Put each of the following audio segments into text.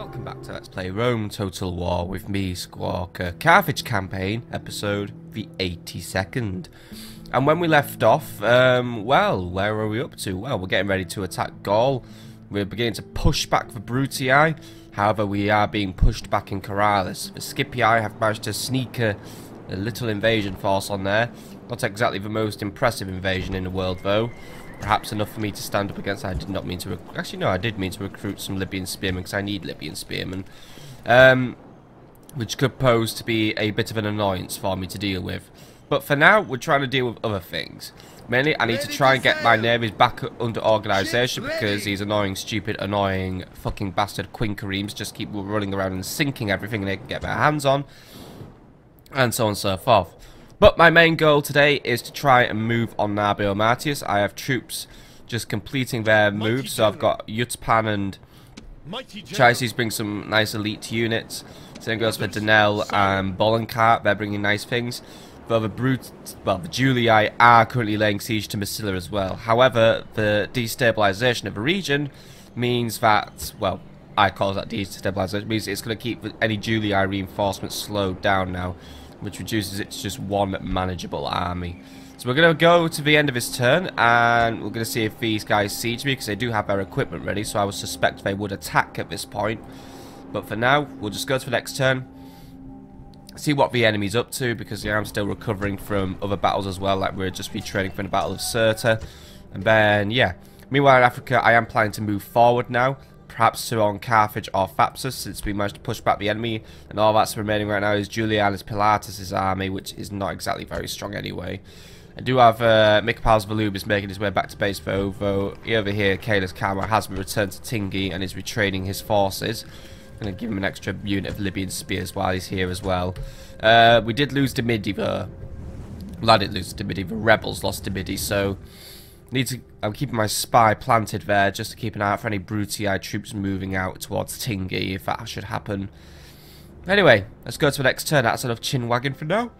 Welcome back to Let's Play Rome Total War with me, Squawker. Carthage Campaign, episode the 82nd. And when we left off, well, where are we up to? Well, we're getting ready to attack Gaul. We're beginning to push back for Brutii. However, we are being pushed back in Caralis. The Scipii have managed to sneak a little invasion force on there. Not exactly the most impressive invasion in the world, though. Perhaps enough for me to stand up against. I did not mean to... Actually, no, I did mean to recruit some Libyan spearmen, because I need Libyan spearmen. Which could pose to be a bit of an annoyance for me to deal with. But for now, we're trying to deal with other things. Mainly, I need to try and get my navies back under organisation, because these annoying, stupid, annoying, fucking bastard Quincaremes just keep running around and sinking everything they can get their hands on. And so on and so forth. But my main goal today is to try and move on Nabio Martius. I have troops just completing their moves. So I've got Yutspan and Chaises bring some nice elite units. Same goes for Danel and Bolenkart. They're bringing nice things. But the the Julii are currently laying siege to Massila as well. However, the destabilization of the region means that, well, I call that destabilization, means it's going to keep any Julii reinforcements slowed down now, which reduces it to just one manageable army. So we're going to go to the end of his turn, and we're going to see if these guys siege me, because they do have their equipment ready, so I would suspect they would attack at this point. But for now, we'll just go to the next turn, see what the enemy's up to, because I'm still recovering from other battles as well, like we're just retraining from the Battle of Cirta. And then, yeah. Meanwhile in Africa, I am planning to move forward now. Perhaps to on Carthage or Thapsus, since we managed to push back the enemy, and all that's remaining right now is Julianus Pilatus' army, which is not exactly very strong anyway. I do have Mikapals Volubis making his way back to base, though over here, Kalis Kama has returned to Tingi and is retraining his forces. I'm going to give him an extra unit of Libyan spears while he's here as well. We did lose Dimidi, though. Well, I didn't lose Dimidi, the rebels lost Dimidi, so... I'm keeping my spy planted there just to keep an eye out for any Brutii troops moving out towards Tingi, if that should happen. Anyway, let's go to the next turn. That's enough chin wagging for now.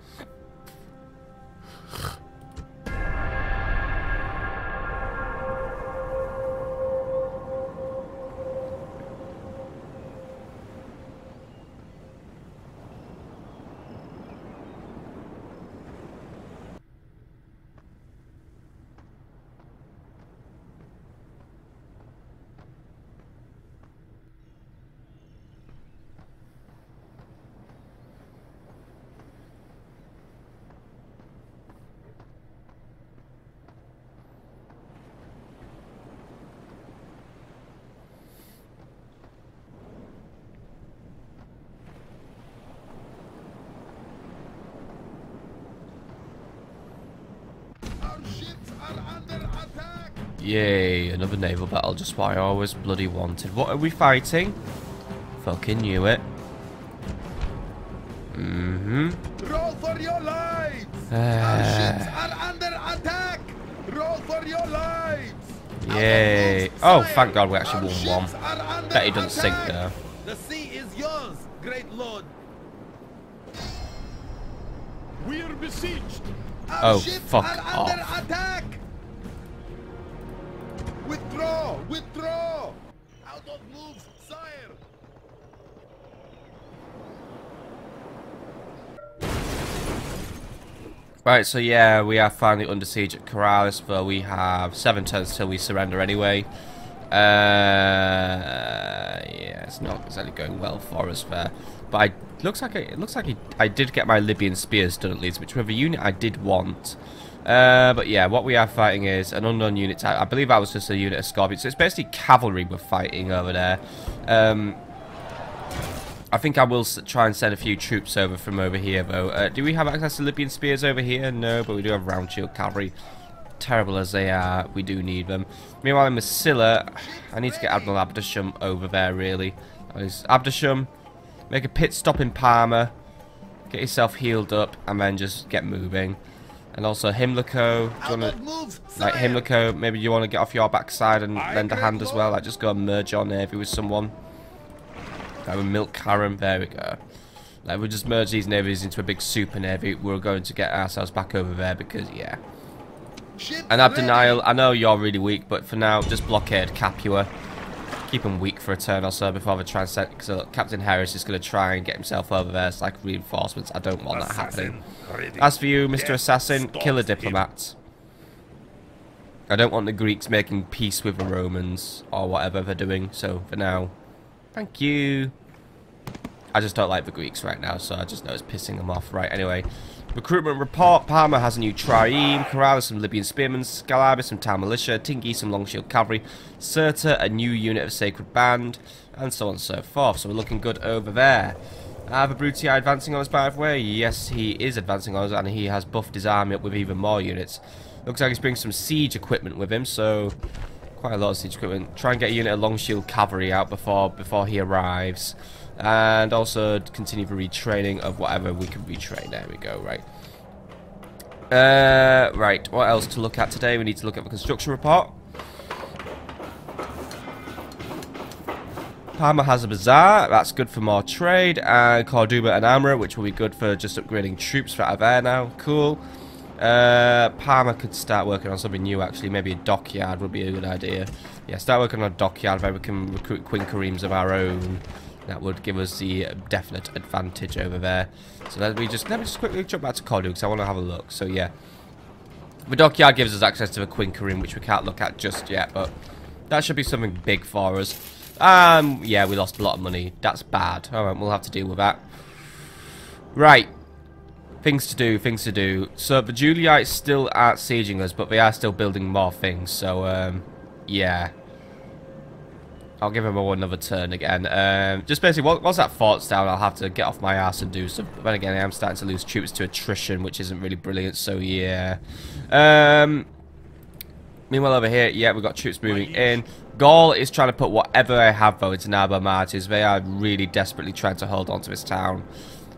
Yay, another naval battle, just what I always bloody wanted. What are we fighting? Fucking knew it. Roll for your lives! Our ships are under attack! Roll for your lives! Yay. Oh, thank God we actually won one. Bet he doesn't sink there. The sea is yours, great lord. We're besieged. Oh, fuck off. Under attack! Withdraw! Withdraw! Out of moves, sire! Right, so yeah, we are finally under siege at Caralis, but we have 7 turns till we surrender anyway. Yeah, it's not exactly going well for us there. But it looks like I did get my Libyan spears done at least, which was a unit I did want. But yeah, what we are fighting is an unknown unit. I believe that was just a unit of Scorpions. So it's basically cavalry we're fighting over there. I think I will try and send a few troops over from over here, though. Do we have access to Libyan spears over here? No, but we do have round shield cavalry. Terrible as they are, we do need them. Meanwhile, in Massila, I need to get Admiral Abdasham over there, really. Abdasham, make a pit stop in Parma, get yourself healed up, and then just get moving. And also Himlico, Himlico, maybe you want to get off your backside and lend a hand as well. Like, just go and merge your navy with someone. Like with Milk Karen, there we go. Like, we'll just merge these navies into a big super navy. We're going to get ourselves back over there because, yeah. And Abdenial, I know you're really weak, but for now, just blockade Capua. Keep him weak for a turn or so before they try and set. Because Captain Harris is going to try and get himself over there. It's like reinforcements. I don't want that happening. As for you, Mr. Assassin, kill a diplomat. I don't want the Greeks making peace with the Romans or whatever they're doing. So for now, thank you. I just don't like the Greeks right now, so I just know it's pissing them off. Right, anyway. Recruitment report. Parma has a new trireme. Corral some Libyan spearmen. Scalabi some town militia. Tingi some long shield cavalry. Cirta a new unit of sacred band. And so on and so forth. So we're looking good over there. Are the Brutii advancing on us, by the way? Yes, he is advancing on us, and he has buffed his army up with even more units. Looks like he's bringing some siege equipment with him, so quite a lot of siege equipment. Try and get a unit of long shield cavalry out before he arrives. And also continue the retraining of whatever we can retrain. There we go, right. Right, what else to look at today? We need to look at the construction report. Parma has a bazaar, that's good for more trade. And Corduba and Amra, which will be good for just upgrading troops that are there now. Cool. Parma could start working on something new actually. Maybe a dockyard would be a good idea. Yeah, start working on a dockyard where we can recruit Quinqueremes of our own. That would give us the definite advantage over there. So let me just quickly jump back to Cordu because I want to have a look. So yeah, the dockyard gives us access to the Quinquereme, which we can't look at just yet, but that should be something big for us. Yeah, we lost a lot of money. That's bad. All right, we'll have to deal with that. Right, things to do, things to do. So the Julyites still aren't sieging us, but they are still building more things. So yeah. I'll give him another turn again. Just basically, once that fort's down, I'll have to get off my ass and do some. But then again, I am starting to lose troops to attrition, which isn't really brilliant. So yeah. Meanwhile, over here, yeah, we've got troops moving in. Gaul is trying to put whatever I have though into Narbonne Martyrs. They are really desperately trying to hold on to this town.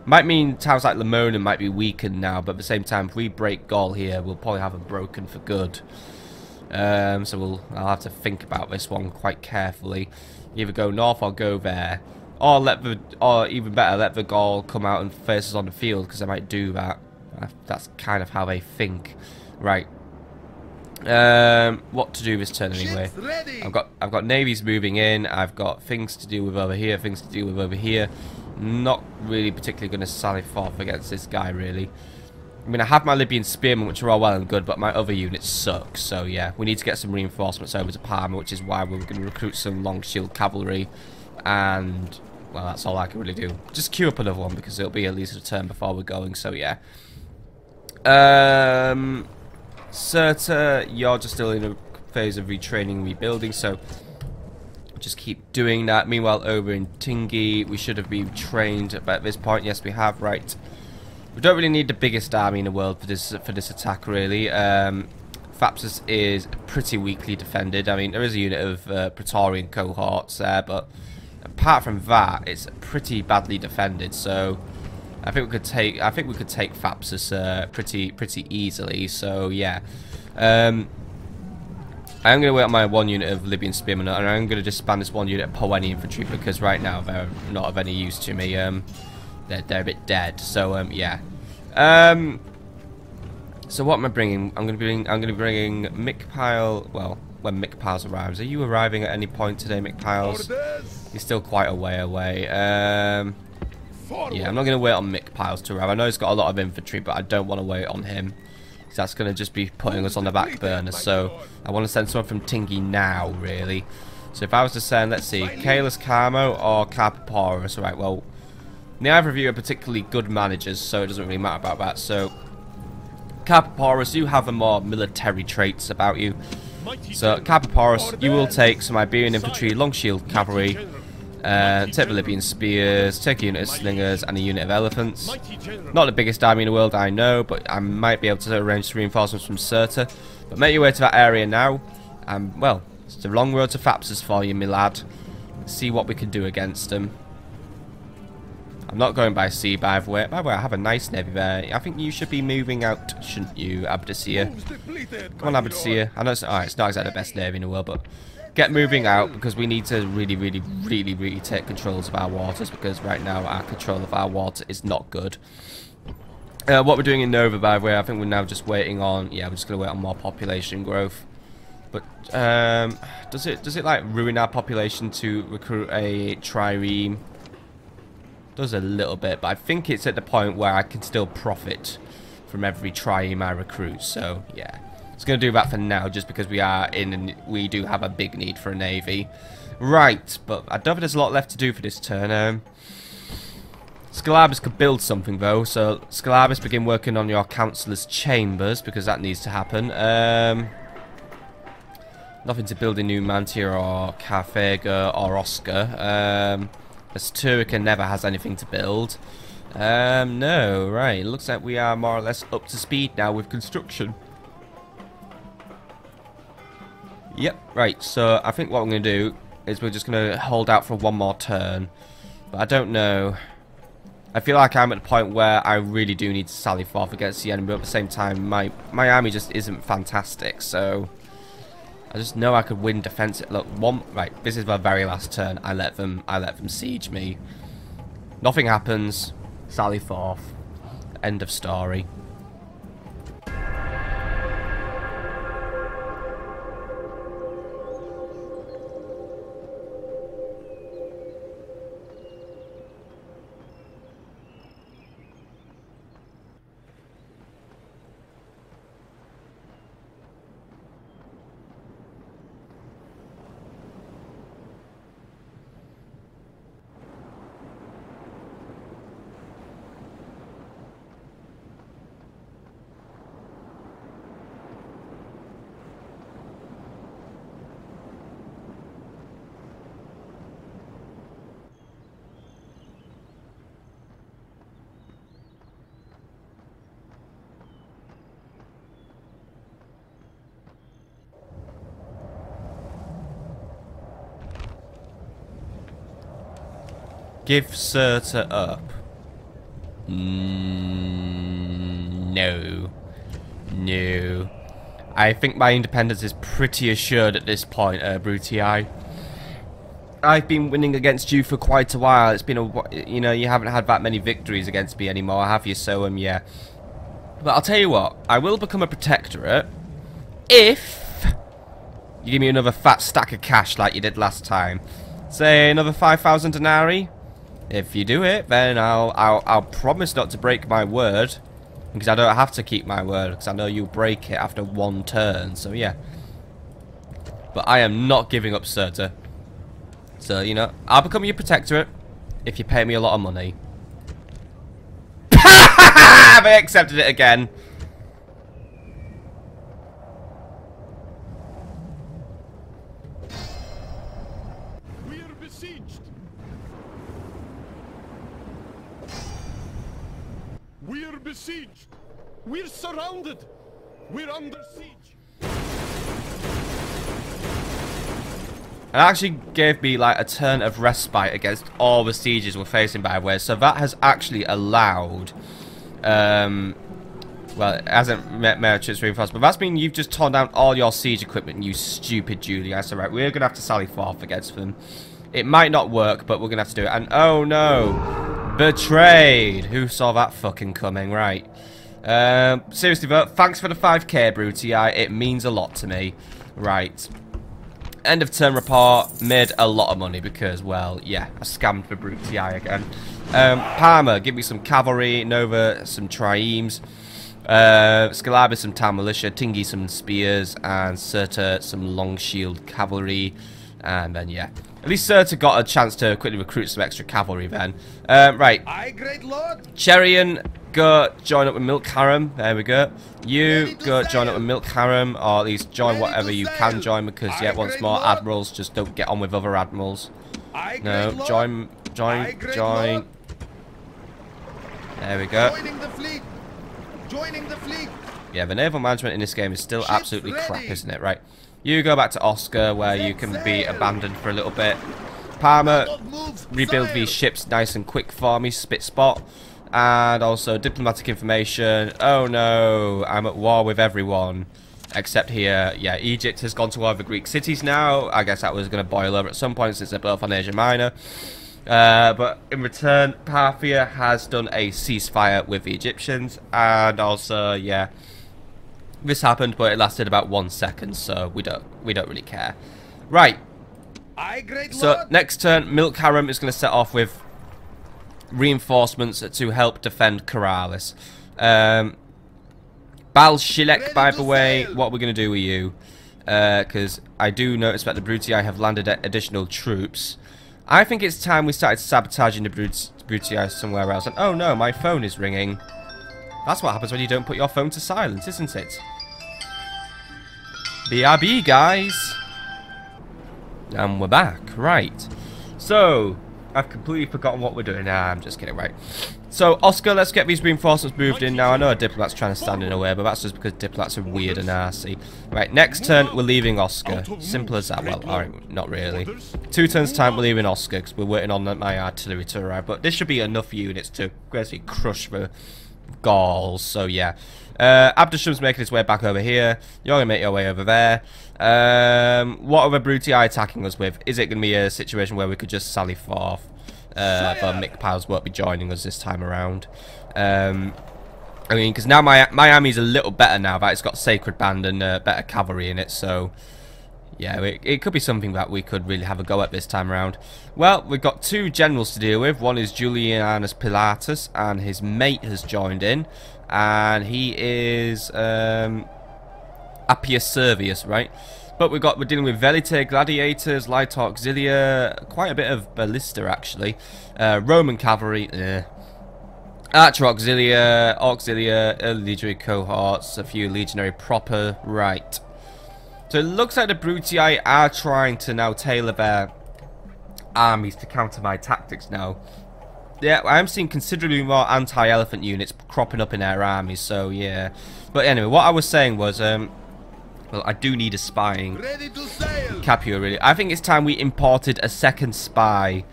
Might mean towns like Lamona might be weakened now, but at the same time, if we break Gaul here, we'll probably have them broken for good. So I'll have to think about this one quite carefully. Either go north or go there, or even better, let the Gaul come out and face us on the field, because I might do that. That's kind of how they think. Right. What to do this turn anyway? I've got navies moving in. I've got things to deal with over here. Things to deal with over here. Not really particularly going to sally forth against this guy really. I mean, I have my Libyan spearmen, which are all well and good, but my other units suck. So, yeah, we need to get some reinforcements over to Parma, which is why we're going to recruit some long shield cavalry. And, well, that's all I can really do. Just queue up another one, because it'll be at least a turn before we're going, so, yeah. Cirta, you're just still in a phase of retraining, rebuilding, so just keep doing that. Meanwhile, over in Tingi, we should have been trained at this point. Yes, we have, right. We don't really need the biggest army in the world for this attack, really. Thapsus is pretty weakly defended. I mean, there is a unit of Praetorian cohorts there, but apart from that, it's pretty badly defended. So I think we could take Thapsus pretty easily. So yeah, I am going to wait on my one unit of Libyan spearmen, and I'm going to disband this one unit of Poeni infantry because right now they're not of any use to me. They're a bit dead, so yeah. So what am I bringing? I'm going to be bringing Mikpile. Well, when Mikpiles arrives, are you arriving at any point today, Mikpiles? He's still quite a way away. Yeah, I'm not going to wait on Mikpiles to arrive. I know he's got a lot of infantry, but I don't want to wait on him. That's going to just be putting us on the back burner. So I want to send someone from Tingi now, really. So if I was to send, let's see, Caelus Carmo or Carpoporus, right? Well, neither of you are particularly good managers, so it doesn't really matter about that. So, Carpoporus, you have the more military traits about you. So, Carpoporus, you will take some Iberian infantry, long shield cavalry, take the Libyan spears, take a unit of slingers, and a unit of elephants. Not the biggest army in the world, I know, but I might be able to arrange reinforcements from Cirta. But make your way to that area now. Well, it's a long road to Thapsus for you, my lad. Let's see what we can do against them. I'm not going by sea, by the way. By the way, I have a nice navy there. I think you should be moving out, shouldn't you, Abdesir? Come on, Abdesir. I know it's not exactly the best navy in the world, but get moving out because we need to really take control of our waters, because right now our control of our water is not good. What we're doing in Nova, by the way, I think we're now just waiting on... Yeah, we're just going to wait on more population growth. But does it like ruin our population to recruit a trireme? Does a little bit, but I think it's at the point where I can still profit from every trireme I recruit. So yeah, it's gonna do that for now, just because we do have a big need for a navy. Right, but I don't think there's a lot left to do for this turn. Scalabus could build something though, so Scalabus begin working on your councillor's chambers, because that needs to happen. Nothing to build in Numantia or Carthago or Oscar. S2E82 never has anything to build. No, right, it looks like we are more or less up to speed now with construction. Yep, right, so I think what I'm going to do is we're just going to hold out for one more turn. But I don't know. I feel like I'm at the point where I really do need to sally forth against the enemy, but at the same time, my army just isn't fantastic, so I just know I could win defensive. Look, right, this is my very last turn. I let them siege me. Nothing happens. Sally forth. End of story. Give Cirta up. No. No. I think my independence is pretty assured at this point, Brutii. I've been winning against you for quite a while. It's been you know, you haven't had that many victories against me anymore, have you? So, yeah. But I'll tell you what, I will become a protectorate if you give me another fat stack of cash like you did last time. Say another 5,000 denarii. If you do it, then I'll promise not to break my word, because I don't have to keep my word, because I know you'll break it after one turn. So yeah, but I am not giving up Cirta. So you know, I'll become your protectorate if you pay me a lot of money. They accepted it again. We are besieged. We're besieged. We're surrounded. We're under siege. It actually gave me like a turn of respite against all the sieges we're facing, by the way. So that has actually allowed, well, it hasn't met troops reinforced, but that's mean you've just torn down all your siege equipment, you stupid Julia. So right, we're gonna have to sally forth against them. It might not work, but we're gonna have to do it. And oh no, betrayed. Who saw that fucking coming? Right. Seriously though, thanks for the 5k, Brutii. It means a lot to me. Right. End of turn report. Made a lot of money because, well, yeah, I scammed for Brutii again. Parma, give me some cavalry. Nova, some triremes. Scalabus, some town militia. Tingy, some spears. And Cirta, some long shield cavalry. And then, yeah. At least Cirta got a chance to quickly recruit some extra cavalry then. Right. Aye, great lord. Cherian, go join up with Milk Harem. There we go. You go join up with Milk Harem, or at least join whatever you can join, because yeah, once more, admirals just don't get on with other admirals. No, join. There we go. Joining the fleet. Joining the fleet. Yeah, the naval management in this game is still absolutely crap, isn't it? Right. You go back to Oscar, where you can be abandoned for a little bit. Parma, rebuild these ships nice and quick for me, spit spot. And also diplomatic information. Oh no, I'm at war with everyone except here. Yeah, Egypt has gone to war with the Greek cities now. I guess that was going to boil over at some point since they're both on Asia Minor. But in return, Parthia has done a ceasefire with the Egyptians. And also, yeah, This happened, but it lasted about 1 second, so we don't really care. Right. Aye, great So lord. next turn, Milk Harem is going to set off with reinforcements to help defend Corrales. Bal Shilek, by the way, what we're going to do with you? Because I do notice that the Brutii have landed additional troops. I think it's time we started sabotaging the Brutii somewhere else. And oh no, my phone is ringing. That's what happens when you don't put your phone to silence, isn't it? BRB, guys. And we're back. Right. So, I've completely forgotten what we're doing. Nah, I'm just kidding, right. So, Oscar, let's get these reinforcements moved in. Now, I know a diplomat's trying to stand in the way, but that's just because diplomats are weird and arsey. Right, next turn, we're leaving Oscar. Simple as that. Well, alright, not really. 2 turns time, we're leaving Oscar, because we're waiting on my artillery to arrive. But this should be enough units to basically crush the Gauls, so yeah. Abdusham's making his way back over here. You're going to make your way over there. What other Brutii attacking us with? Is it going to be a situation where we could just sally forth? But Mikpals won't be joining us this time around. I mean, because now my army's a little better now that it's got Sacred Band and better cavalry in it, so yeah, it could be something that we could really have a go at this time around. Well, we've got 2 generals to deal with. One is Julianus Pilatus, and his mate has joined in. And he is Appius Servius, right? But we're dealing with Velite Gladiators, Light Auxilia, quite a bit of Ballista actually. Roman Cavalry, Archer Auxilia, early Legionary cohorts, a few Legionary proper, right. So it looks like the Brutii are trying to now tailor their armies to counter my tactics now. Yeah, I am seeing considerably more anti-elephant units cropping up in their armies, so yeah. But anyway, what I was saying was, well, I do need a spying Capua, really. I think it's time we imported a second spy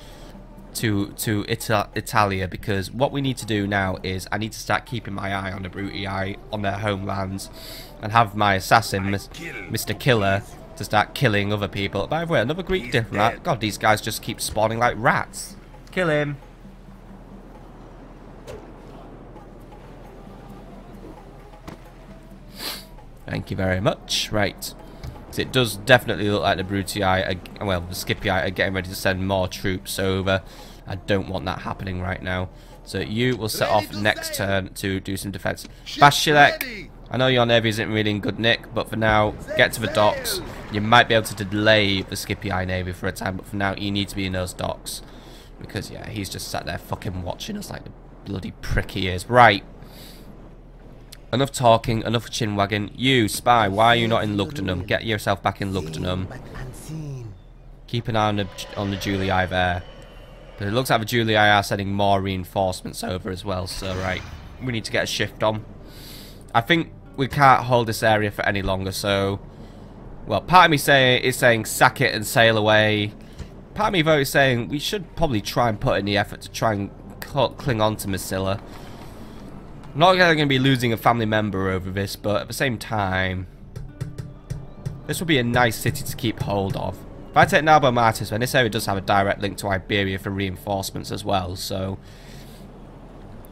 to Italia, because what we need to do now is I need to start keeping my eye on the Brutii on their homelands and have my assassin, Mr. Killer, to start killing other people. By the way, another Greek diplomat. God, these guys just keep spawning like rats. Kill him. Thank you very much. Right. So it does definitely look like the Brutii, well, the Scipii are getting ready to send more troops over. I don't want that happening right now. So you will set off next turn to do some defense. Bashilek, I know your navy isn't really in good nick, but for now, get to the docks. You might be able to delay the Scipii navy for a time, but for now, you need to be in those docks. Because, yeah, he's just sat there fucking watching us like the bloody prick he is. Right. Enough talking, enough chin wagging. You, spy, why are you not in Lugdunum? Get yourself back in Lugdunum. Keep an eye on the Julii there. But it looks like the Julii are sending more reinforcements over as well, so right. We need to get a shift on. I think we can't hold this area for any longer, so... Well, part of me is saying sack it and sail away. Part of me though is saying we should probably try and put in the effort to try and cling on to Massila. I'm not going to be losing a family member over this, but at the same time, this would be a nice city to keep hold of. If I take Narbo Martis, then this area does have a direct link to Iberia for reinforcements as well, so...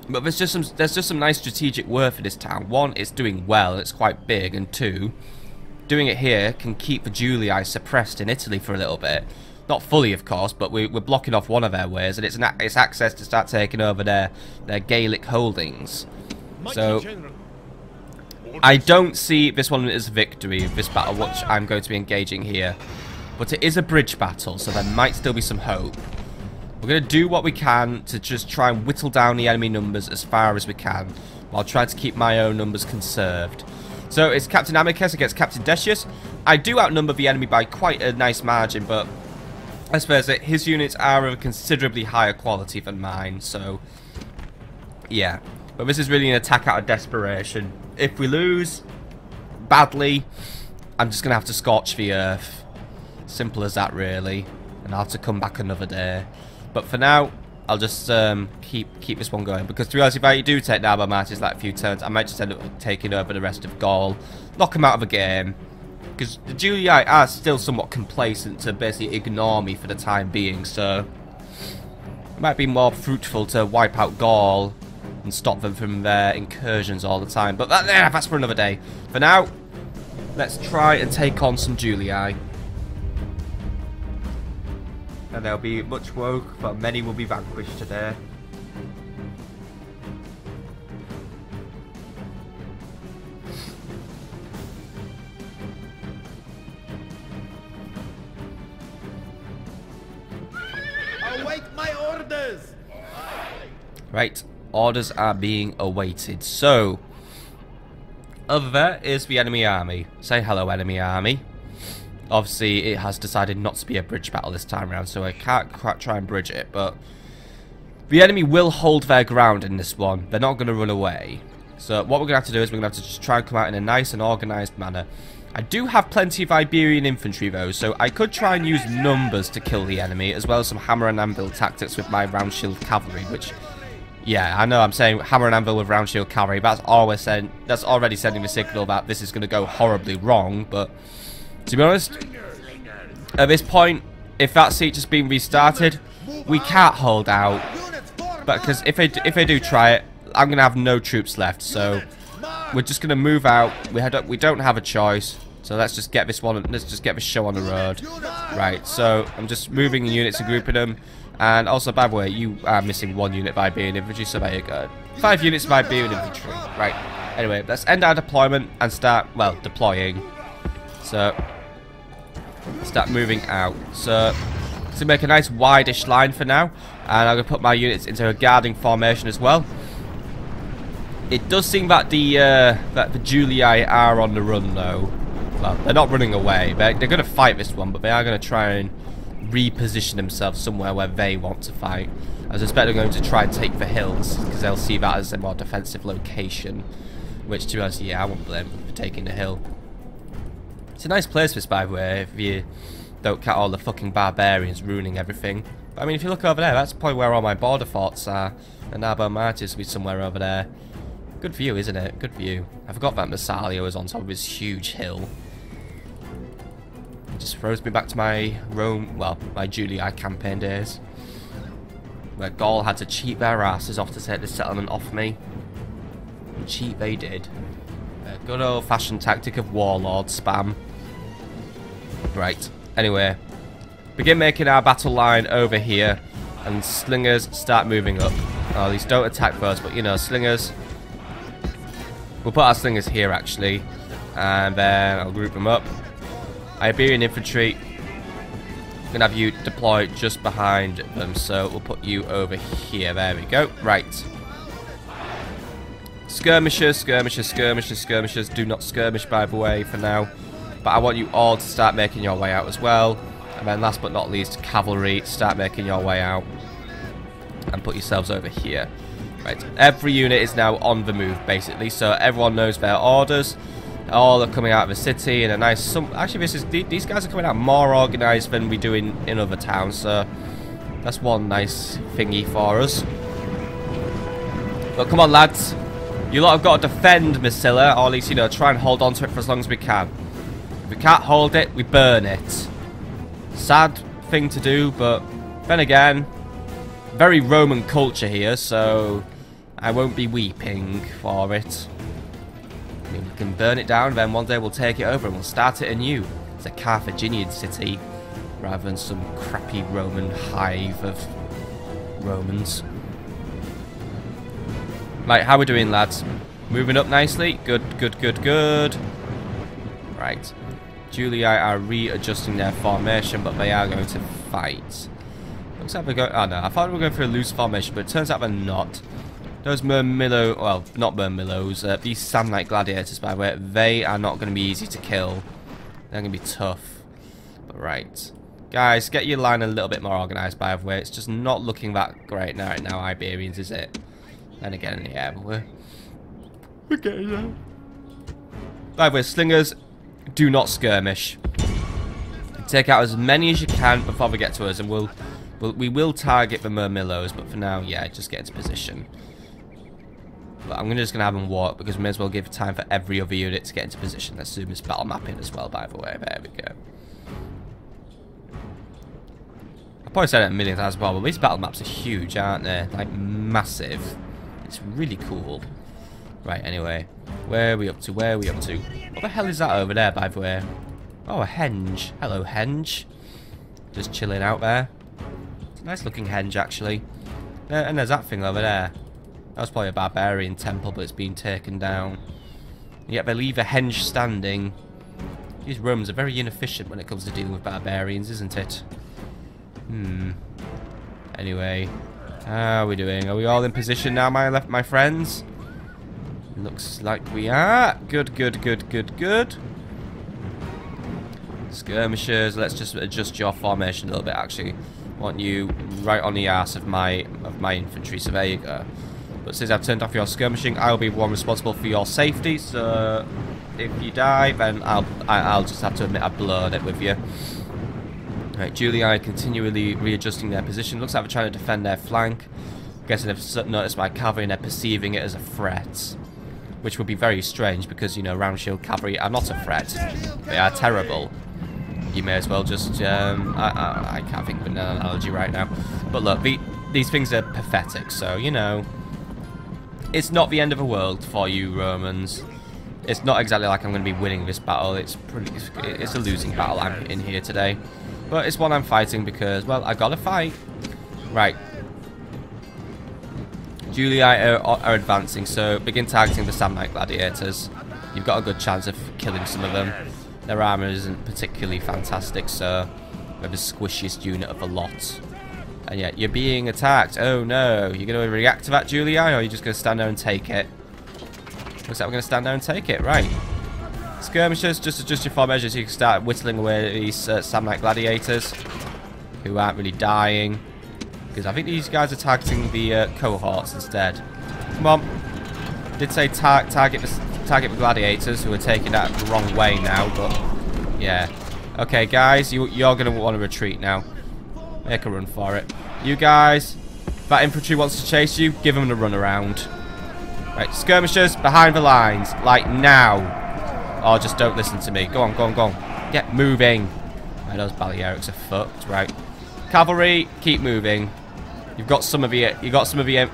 But there's just some nice strategic work for this town. One, it's doing well, it's quite big, and two, doing it here can keep the Julii suppressed in Italy for a little bit. Not fully, of course, but we're blocking off one of their ways, and it's access to start taking over their Gaelic holdings. So, I don't see this one as a victory, this battle which I'm going to be engaging here. But it is a bridge battle, so there might still be some hope. We're going to do what we can to just try and whittle down the enemy numbers as far as we can, while trying to keep my own numbers conserved. So, it's Captain Amicus against Captain Decius. I do outnumber the enemy by quite a nice margin, but I suppose that his units are of a considerably higher quality than mine, so yeah. But this is really an attack out of desperation. If we lose badly, I'm just going to have to scorch the earth. Simple as that, really. And I'll have to come back another day. But for now, I'll just keep this one going. Because to be honest, if I do take Narbo Martis like a few turns, I might just end up taking over the rest of Gaul. Knock them out of the game. Because the Julii are still somewhat complacent to basically ignore me for the time being. So it might be more fruitful to wipe out Gaul and stop them from their incursions all the time. But that's for another day. For now, let's try and take on some Julii. And there'll be much woke, but many will be vanquished today. Await my orders. Right, orders are being awaited. So, over there is the enemy army. Say hello, enemy army. Obviously, it has decided not to be a bridge battle this time around, so I can't quite try and bridge it, but the enemy will hold their ground in this one. They're not going to run away. So what we're going to have to do is we're going to have to just try and come out in a nice and organised manner. I do have plenty of Iberian infantry though, so I could try and use numbers to kill the enemy, as well as some hammer and anvil tactics with my round shield cavalry, which, yeah, I know I'm saying hammer and anvil with round shield cavalry, but that's already sending the signal that this is going to go horribly wrong, but to be honest, at this point, if that siege has been restarted, we can't hold out, but because if they do try it, I'm going to have no troops left, so we're just going to move out. We don't have a choice, so let's just get this show on the road. Right, so I'm just moving units and grouping them, and also, by the way, you are missing 1 unit of Iberian infantry, so there you go. 5 units of Iberian infantry. Right, anyway, let's end our deployment and start, well, deploying. So, start moving out. So, to make a nice wide-ish line for now, and I'm going to put my units into a guarding formation as well. It does seem that the Julii are on the run though. Well, they're not running away. They're going to fight this one, but they are going to try and reposition themselves somewhere where they want to fight. I suspect they're going to try and take the hills, because they'll see that as a more defensive location. Which, to be honest, yeah, I won't blame them for taking the hill. It's a nice place, this, by the way, if you don't count all the fucking barbarians ruining everything. But, I mean, if you look over there, that's probably where all my border forts are. And Nabo Martis will be somewhere over there. Good view, isn't it? Good view. I forgot that Massila was on top of this huge hill. It just throws me back to my my Julii campaign days, where Gaul had to cheat their asses off to take the settlement off me. And cheat they did. A good old-fashioned tactic of warlord spam. Right. Anyway, begin making our battle line over here, and slingers start moving up. Oh, these don't attack first, but you know, slingers. We'll put our slingers here, actually, and then I'll group them up. Iberian infantry, I'm gonna have you deploy just behind them, so we'll put you over here. There we go. Right. Skirmishers, skirmishers, skirmishers, skirmishers. Do not skirmish, by the way, for now. But I want you all to start making your way out as well. And then last but not least, cavalry, start making your way out. And put yourselves over here. Right, every unit is now on the move, basically, so everyone knows their orders. All are coming out of the city in a nice... Actually, these guys are coming out more organised than we do in other towns, so that's one nice thingy for us. But come on, lads. You lot have got to defend Massila, or at least, you know, try and hold on to it for as long as we can. If we can't hold it, we burn it. Sad thing to do, but then again, very Roman culture here, so I won't be weeping for it. I mean, we can burn it down, then one day we'll take it over and we'll start it anew. It's a Carthaginian city, rather than some crappy Roman hive of Romans. Right, how we doing, lads? Moving up nicely. Good, good, good, good. Right. Julii are readjusting their formation, but they are going to fight. Looks like we're going... Oh, no. I thought we were going for a loose formation, but it turns out they're not. Those Murmillo... Well, not Murmillos. These Samnite gladiators, by the way, they are not going to be easy to kill. They're going to be tough. But, right. Guys, get your line a little bit more organised, by the way. It's just not looking that great right now, Iberians, is it? Then again, yeah, we're getting there. By the way, slingers, do not skirmish. Take out as many as you can before they get to us, and we will target the Murmillos, but for now, yeah, just get into position. But I'm just going to have them walk, because we may as well give time for every other unit to get into position. Let's zoom this battle map in as well, by the way. There we go. I've probably said it a million times before, but these battle maps are huge, aren't they? Like, massive. It's really cool. Right, anyway. Where are we up to? Where are we up to? What the hell is that over there, by the way? Oh, a henge. Hello, henge. Just chilling out there. It's a nice looking henge, actually. And there's that thing over there. That was probably a barbarian temple, but it's been taken down. Yet they leave a henge standing. These Romans are very inefficient when it comes to dealing with barbarians, isn't it? Anyway, how are we doing? Are we all in position now, my friends? Looks like we are. Good, good, good, good, good. Skirmishers, let's just adjust your formation a little bit, actually. I want you right on the arse of my infantry, so there you go. But since I've turned off your skirmishing, I'll be the one responsible for your safety, so if you die, then I'll just have to admit I've blown it with you. Right, Julii continually readjusting their position. Looks like they're trying to defend their flank. Guessing they've noticed my cavalry and they're perceiving it as a threat. Which would be very strange because, you know, round shield cavalry are not a threat. They are terrible. You may as well just, I can't think of an analogy right now. But look, these things are pathetic, so, you know. It's not the end of the world for you Romans. It's not exactly like I'm going to be winning this battle. It's a losing battle I'm in here today. But it's one I'm fighting because, well, I gotta fight. Right. Julii are advancing, so begin targeting the Samnite gladiators. You've got a good chance of killing some of them. Their armor isn't particularly fantastic, so they're the squishiest unit of the lot. And yet, you're being attacked. Oh no, you're going to react to that, Julii, or are you just going to stand there and take it? Looks like we're going to stand there and take it, right. Skirmishers, just adjust your formation so you can start whittling away these Samnite gladiators, who aren't really dying. Because I think these guys are targeting the cohorts instead. Come on. Did say target the gladiators, who are taking that the wrong way now, but yeah. Okay, guys, you're going to want to retreat now. Make a run for it. You guys, if that infantry wants to chase you, give them a run around. Right, skirmishers, behind the lines, like now. Oh, just don't listen to me. Go on, go on, go on. Get moving. Right, those Balearics are fucked, right. Cavalry, keep moving. You've got some of the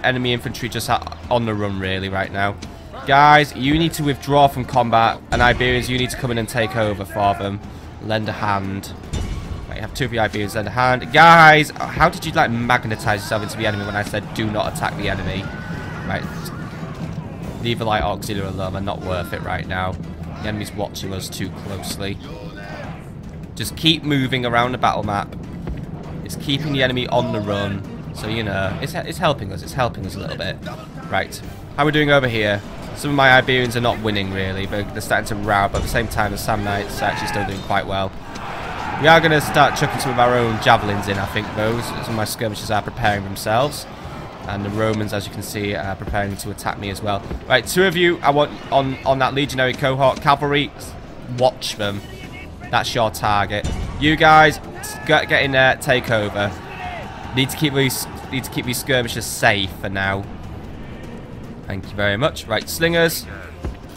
enemy infantry just on the run really right now. Guys, you need to withdraw from combat, and Iberians, you need to come in and take over for them. Lend a hand. Right, you have two of the Iberians lend a hand. Guys, how did you like magnetize yourself into the enemy when I said do not attack the enemy? Right. Leave the light auxiliary alone, they're not worth it right now. The enemy's watching us too closely. Just keep moving around the battle map. It's keeping the enemy on the run. So, you know, it's helping us. It's helping us a little bit. Right. How are we doing over here? Some of my Iberians are not winning, really. But they're starting to rout. But at the same time, the Samnites are actually still doing quite well. We are going to start chucking some of our own javelins in, I think, though. Some of my skirmishers are preparing themselves. And the Romans, as you can see, are preparing to attack me as well. Right, two of you, I want on that legionary cohort. Cavalry, watch them. That's your target. You guys, get in there, take over. Need to keep these skirmishers safe for now. Thank you very much. Right, slingers,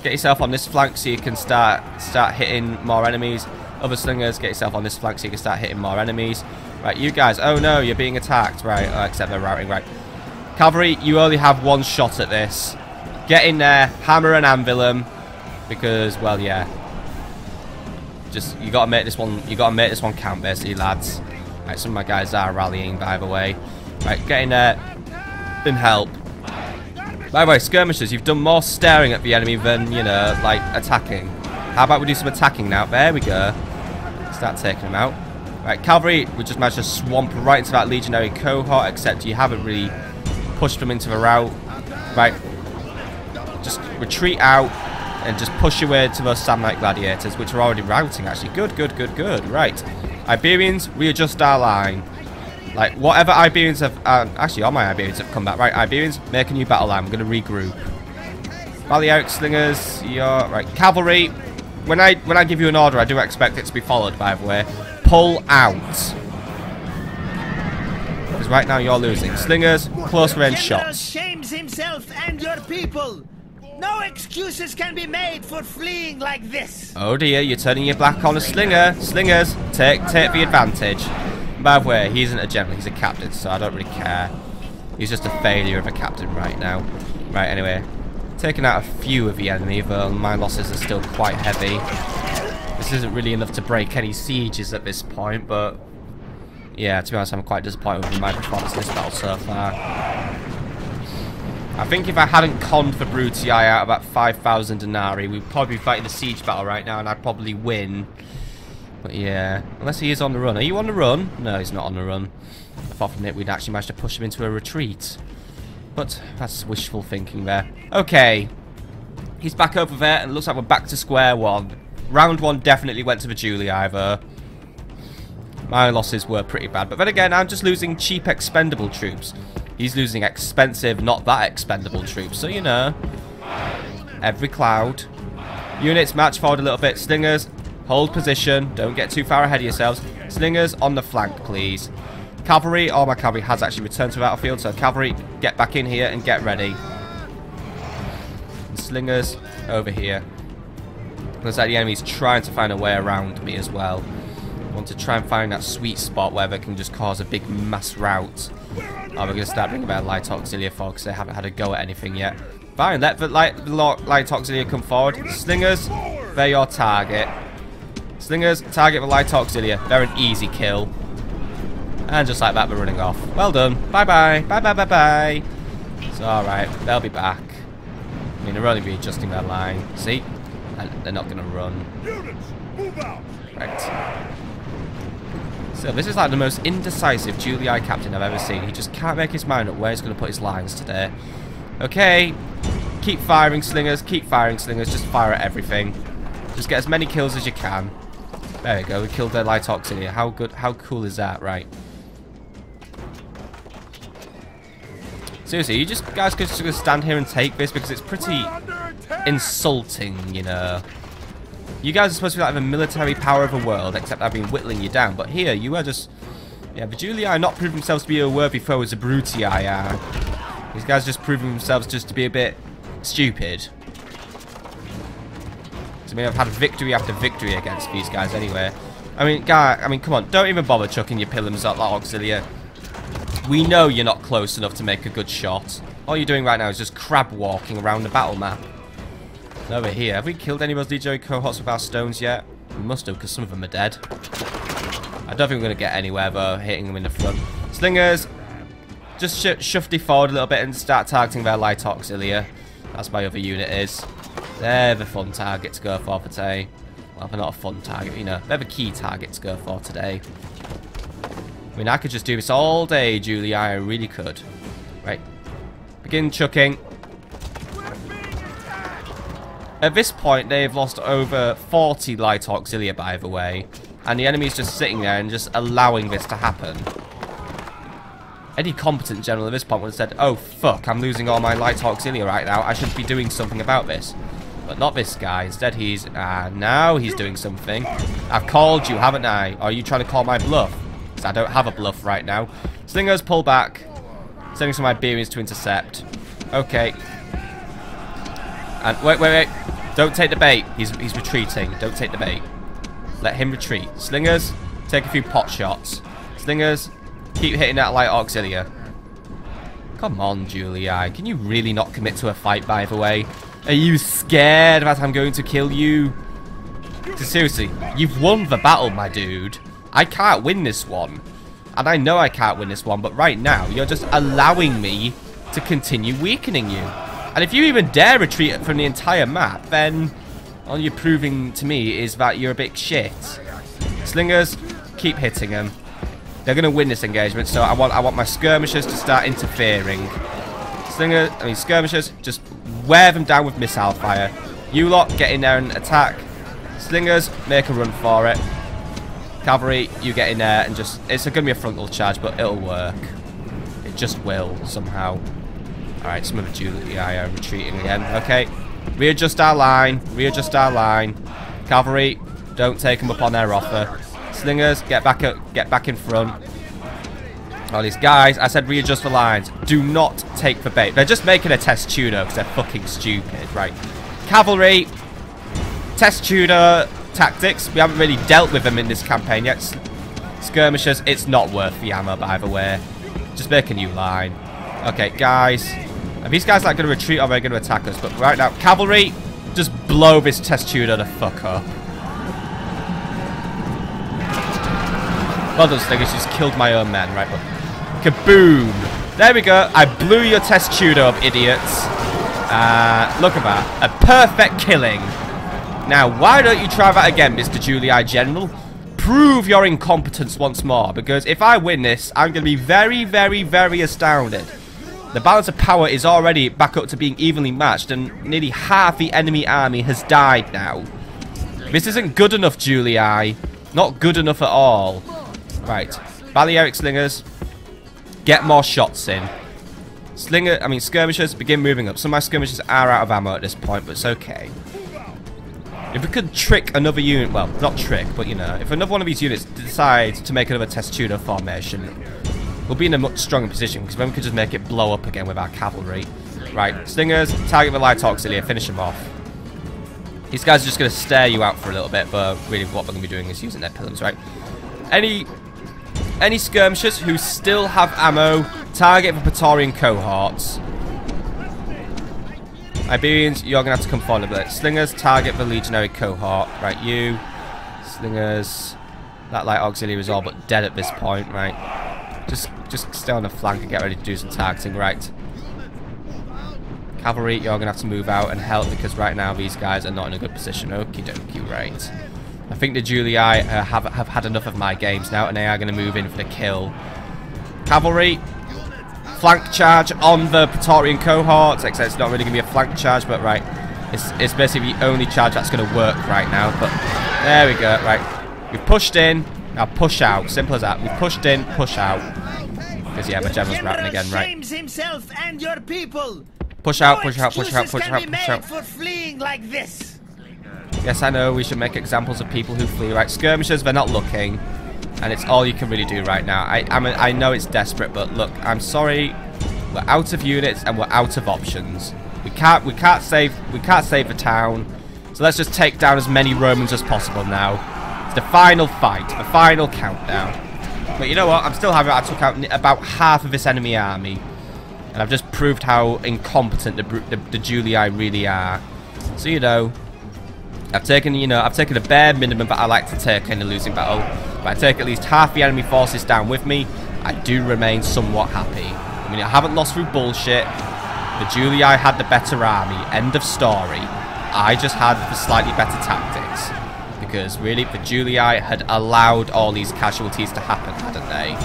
get yourself on this flank so you can start hitting more enemies. Other slingers, get yourself on this flank so you can start hitting more enemies. Right, you guys, oh no, you're being attacked. Right, except they're routing. Right. Cavalry, you only have one shot at this. Get in there, hammer and anvil them, because, well, yeah. Just you gotta make this one. You gotta make this one count, basically, lads. Right, some of my guys are rallying, by the way. Right, get in there and help. By the way, skirmishers, you've done more staring at the enemy than, you know, like attacking. How about we do some attacking now? There we go. Start taking them out. Right, cavalry, we just managed to swamp right into that legionary cohort, except you haven't really pushed them into the rout. Right, just retreat out and just push your way to those Samnite gladiators, which are already routing, actually. Good, good, good, good. Right, Iberians, readjust our line. Like, whatever Iberians have... actually, all my Iberians have come back. Right, Iberians, make a new battle line. We're going to regroup. Balearic slingers, you're... Right, cavalry, when I give you an order, I do expect it to be followed, by the way. Pull out. Because right now you're losing. Slingers, close range shots. Shames himself and your people. No excuses can be made for fleeing like this. Oh dear, you're turning your back on a slinger. Slingers, take the advantage. By the way, he isn't a general, he's a captain, so I don't really care. He's just a failure of a captain right now. Right, anyway. Taking out a few of the enemy, but my losses are still quite heavy. This isn't really enough to break any sieges at this point, but... yeah, to be honest, I'm quite disappointed with my performance in this battle so far. I think if I hadn't conned for Brutii out about 5,000 denarii, we'd probably be fighting a siege battle right now, and I'd probably win. But yeah, unless he is on the run. Are you on the run? No, he's not on the run. Apart from it, we'd actually managed to push him into a retreat. But that's wishful thinking there. Okay, he's back over there, and it looks like we're back to square one. Round one definitely went to the Julii though. My losses were pretty bad, but then again, I'm just losing cheap expendable troops. He's losing expensive, not that expendable troops. So, you know, every cloud. Units, march forward a little bit. Slingers, hold position. Don't get too far ahead of yourselves. Slingers, on the flank, please. Cavalry, oh, my cavalry has actually returned to the battlefield. So, cavalry, get back in here and get ready. And slingers, over here. Looks like the enemy's trying to find a way around me as well. I want to try and find that sweet spot where they can just cause a big mass rout. Oh, we're going to start bringing their light auxiliary forward because they haven't had a go at anything yet. Fine, let the light auxiliary come forward. Slingers, they're your target. Slingers, target the light auxiliary. They're an easy kill. And just like that, we're running off. Well done. Bye-bye. Bye-bye-bye-bye. It's alright. They'll be back. I mean, they're only readjusting their line. See? And they're not going to run. Units, move out. Right. So this is like the most indecisive Julii captain I've ever seen. He just can't make his mind up where he's going to put his lines today. Okay. Keep firing, slingers. Keep firing, slingers. Just fire at everything. Just get as many kills as you can. There we go. We killed their light auxiliary. How good, how cool is that? Right. Seriously, you just guys could just stand here and take this because it's pretty insulting, you know. You guys are supposed to be like the military power of the world, except I've been whittling you down. But here, you are just... yeah, the Julii are not proving themselves to be a worthy foe as the Brutii are. These guys are just proving themselves just to be a bit stupid. I mean, I've had victory after victory against these guys anyway. I mean, come on. Don't even bother chucking your pillars at that auxiliary. We know you're not close enough to make a good shot. All you're doing right now is just crab walking around the battle map. Over here, have we killed any of those legionary cohorts with our stones yet? We must have, because some of them are dead. I don't think we're going to get anywhere though, hitting them in the front. Slingers, just shufty forward a little bit and start targeting their light auxiliary. That's my other unit is. They're the fun target to go for today. Well, they're not a fun target, you know. They're the key target to go for today. I mean, I could just do this all day, Julii. I really could. Right. Begin chucking. At this point, they've lost over 40 light auxiliary, by the way. And the enemy's just sitting there and just allowing this to happen. Any competent general at this point would have said, oh, fuck, I'm losing all my light auxiliary right now. I should be doing something about this. But not this guy. Instead, he's... now he's doing something. I've called you, haven't I? Or are you trying to call my bluff? Because I don't have a bluff right now. Slingers, pull back. Sending some Iberians to intercept. Okay. And wait. Don't take the bait. He's retreating. Don't take the bait. Let him retreat. Slingers, take a few pot shots. Slingers, keep hitting that light auxiliary. Come on, Julii. Can you really not commit to a fight, by the way? Are you scared that I'm going to kill you? Seriously, you've won the battle, my dude. I can't win this one. And I know I can't win this one, but right now, you're just allowing me to continue weakening you. And if you even dare retreat from the entire map, then all you're proving to me is that you're a bit shit. Slingers, keep hitting them. They're going to win this engagement, so I want my skirmishers to start interfering. Skirmishers, just wear them down with missile fire. You lot, get in there and attack. Slingers, make a run for it. Cavalry, you get in there and just... it's going to be a frontal charge, but it'll work. It just will, somehow. Alright, some of the Julii are retreating again. Okay. Readjust our line. Readjust our line. Cavalry, don't take them up on their offer. Slingers, get back in front. All these guys, I said readjust the lines. Do not take the bait. They're just making a test tuner because they're fucking stupid. Right. Cavalry, test tuner tactics. We haven't really dealt with them in this campaign yet. Skirmishers, it's not worth the ammo, by the way. Just make a new line. Okay, guys. Are these guys like going to retreat or are they going to attack us? But right now, cavalry, just blow this test tutor the fuck up. Well done, Stingers. You just killed my own men, right? But kaboom! There we go. I blew your test tutor up, idiots. Look at that. A perfect killing. Now, why don't you try that again, Mr. Julii General? Prove your incompetence once more, because if I win this, I'm going to be very, very, very astounded. The balance of power is already back up to being evenly matched, and nearly half the enemy army has died now. This isn't good enough, Julii. Not good enough at all. Right. Balearic slingers. Get more shots in. Skirmishers, begin moving up. Some of my skirmishers are out of ammo at this point, but it's okay. If we could trick another unit, well, not trick, but you know, if another one of these units decides to make another test tutor formation, we'll be in a much stronger position, because then we could just make it blow up again with our cavalry. Right, slingers, target the light auxiliary, finish them off. These guys are just going to stare you out for a little bit, but really what they're going to be doing is using their pillars, right? Any skirmishers who still have ammo, target the Praetorian cohorts. Iberians, you're going to have to come forward a bit. Slingers, target the legionary cohort. Right, you. Slingers. That light auxiliary is all but dead at this point, right? Just stay on the flank and get ready to do some targeting, right? Cavalry, you're going to have to move out and help, because right now these guys are not in a good position. Okie dokie, right. I think the Julii have had enough of my games now, and they are going to move in for the kill. Cavalry, flank charge on the Praetorian cohorts, except it's not really going to be a flank charge, but right, it's basically the only charge that's going to work right now. But there we go, right. We've pushed in, now push out, simple as that. We've pushed in, push out. Because yeah, my general's routing again, right. Himself and your people. Push out, push out, push out, push out, push out. For fleeing like this. Yes, I know, we should make examples of people who flee, right? Skirmishers, they're not looking. And it's all you can really do right now. I know it's desperate, but look, I'm sorry. We're out of units and we're out of options. We can't save the town. So let's just take down as many Romans as possible now. It's the final fight, the final countdown. But you know what? I'm still happy I took out about half of this enemy army. And I've just proved how incompetent the Julii really are. So you know, I've taken a bare minimum that I like to take in a losing battle. If I take at least half the enemy forces down with me, I do remain somewhat happy. I mean, I haven't lost through bullshit. The Julii had the better army. End of story. I just had the slightly better tactics. Because really, the Julii had allowed all these casualties to happen, hadn't they?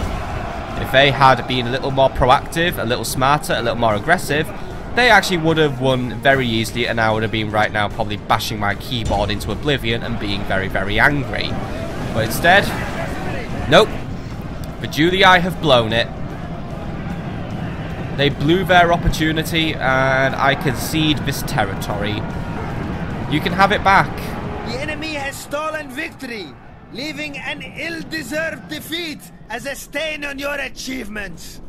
If they had been a little more proactive, a little smarter, a little more aggressive, they actually would have won very easily, and I would have been right now probably bashing my keyboard into oblivion and being very, very angry. But instead, nope. The Julii have blown it. They blew their opportunity, and I concede this territory. You can have it back. The enemy has stolen victory, leaving an ill-deserved defeat as a stain on your achievements.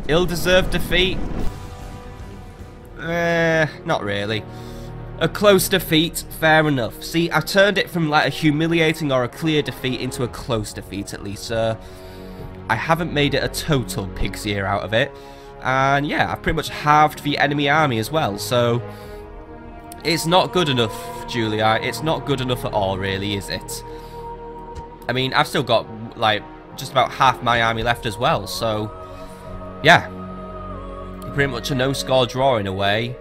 Ill-deserved defeat? Not really. A close defeat, fair enough. See, I turned it from like a humiliating or a clear defeat into a close defeat at least. I haven't made it a total pig's ear out of it. And yeah, I've pretty much halved the enemy army as well, so it's not good enough, Julii. It's not good enough at all, really, is it? I mean, I've still got, like, just about half my army left as well, so yeah. Pretty much a no-score draw in a way.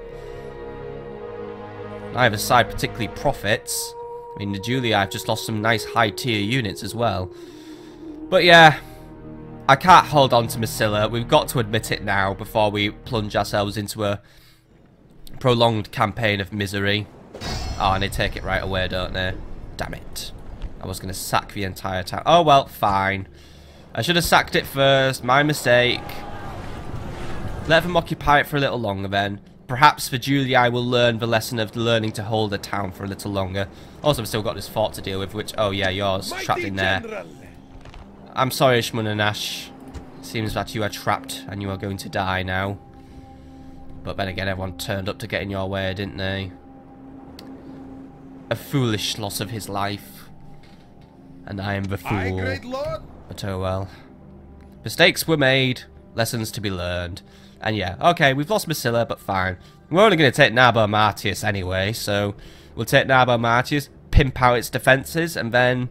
Neither side particularly profits. I mean, the Julii have just lost some nice high-tier units as well. But yeah, I can't hold on to Massila. We've got to admit it now before we plunge ourselves into a prolonged campaign of misery. Oh, and they take it right away, don't they? Damn it. I was going to sack the entire town. Oh, well, fine. I should have sacked it first. My mistake. Let them occupy it for a little longer then. Perhaps the Julii will learn the lesson of learning to hold a town for a little longer. Also, I've still got this fort to deal with, which... Oh, yeah, yours. Trapped in there. I'm sorry, Shmunanash. Seems that you are trapped and you are going to die now. But then again, everyone turned up to get in your way, didn't they? A foolish loss of his life. And I am the fool. But oh well. Mistakes were made. Lessons to be learned. And yeah, okay, we've lost Massila, but fine. We're only going to take Narbo Martius anyway, so we'll take Narbo Martius, pimp out its defences, and then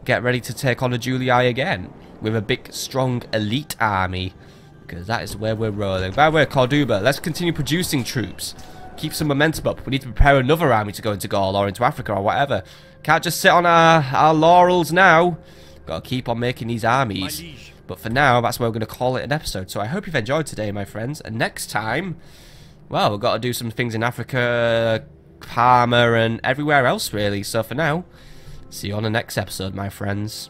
get ready to take on a Julii again with a big, strong, elite army, because that is where we're rolling. By the way, Cordoba, let's continue producing troops. Keep some momentum up. We need to prepare another army to go into Gaul or into Africa or whatever. Can't just sit on our laurels now. Got to keep on making these armies. But for now, that's where we're going to call it an episode. So I hope you've enjoyed today, my friends. And next time, well, we've got to do some things in Africa, Parma, and everywhere else, really. So for now, see you on the next episode, my friends.